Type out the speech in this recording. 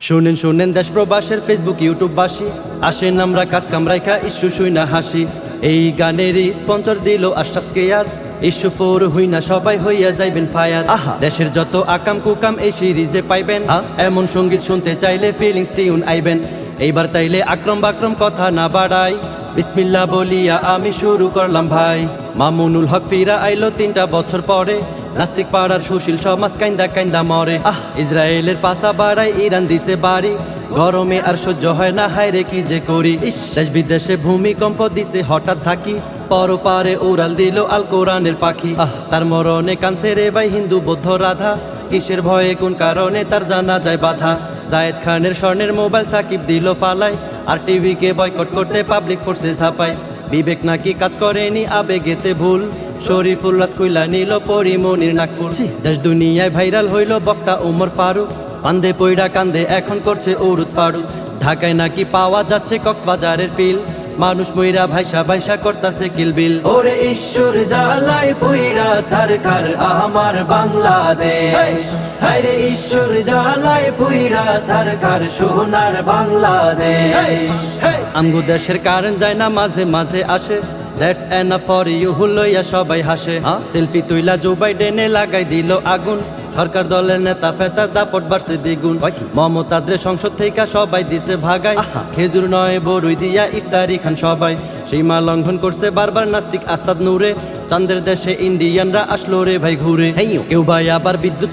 শুনেন শুনেন দেশ প্রবাসের ফেসবুক ইউটিউব বাসী, আসেন আমরা কাজ কামরাইখা ইস্যু শুই না হাসি। এই গানেরই স্পন্সর দিল আশরাফ স্কেয়ার, ইস্যু ফোর হই না সবাই হইয়া যাইবেন ফায়ার। দেশের যত আকাম কুকাম এই সিরিজে পাইবেন, এমন সঙ্গীত শুনতে চাইলে ফিলিংস টিউন আইবেন। এইবার তাইলে আক্রম বাক্রম কথা না বাড়াই, বিসমিল্লাহ বলিয়া আমি শুরু করলাম ভাই। মামুনুল হক ফিরা আইলো 3টা বছর পরে, নাস্তিক পাড়ার সুশীল সমাজ কাইন্দা কাইন্দা মরে। ইসরায়েলের পাশা বাড়াই ইরান দিছে বাড়ি, গরমে আর সহ্য হয় না, হায়রে কি যে করি। দেশ বিদেশে ভূমিকম্প দিছে হঠাৎ ঝাঁকি, পরপারে উড়াল দিল আল কোরআনের পাখি। তার মরণে কানছে রে ভাই হিন্দু বৌদ্ধ রাধা, কিসের ভয়ে কোন কারণে তার জানা যায় বাধা। জায়েদ খানের স্বর্ণের মোবাইল সাকিব দিল ফালাই, আর টিভিকে বয়কট করতে পাবলিক পড়ছে ছাপায়। বিবেক নাকি কাজ করেনি, আবেগেতে ভুল, শরীফুল্লাহ কইলা নিল পরিমনির নাকফুল। দেশ দুনিয়ায় ভাইরাল হইল বক্তা উমর ফারুক, কান্দে পইড়া কান্দে এখন করছে উরুদ ফারুক। ঢাকায় নাকি পাওয়া যাচ্ছে কক্সবাজারের ফিল, মানুষ মইরা ভাইসা ভাইসা করতাছে কিলবিল। ওরে ঈশ্বর জ্বালায় পুইরা সরকার আমার বাংলাদেশ, হায়রে ঈশ্বর জ্বালায় পুইরা সরকার সোনার বাংলাদেশ। আমগো দেশের কারণ যায় না মাঝে মাঝে আসে, দ্যাটস এনাফ ফর ইউ লইয়া সবাই হাসে। সেলফি তুইলা জো বাইডেনে লাগাই দিল আগুন, সরকার দলের নেতা ফেতার দাপট বাড়ছে দ্বিগুণ। মমতাজরে সংসদ থেকে সবাই দিছে ভাগাই, খেজুর নয় বড়ই দিয়া ইফতারি খান সবাই। সীমা লঙ্ঘন করছে বারবার নাস্তিক আসাদ নূরে, চাঁদের দেশে ইন্ডিয়ানরা আসলো রে ভাই ঘুরে। কেউ ভাই আবার বিদ্যুৎ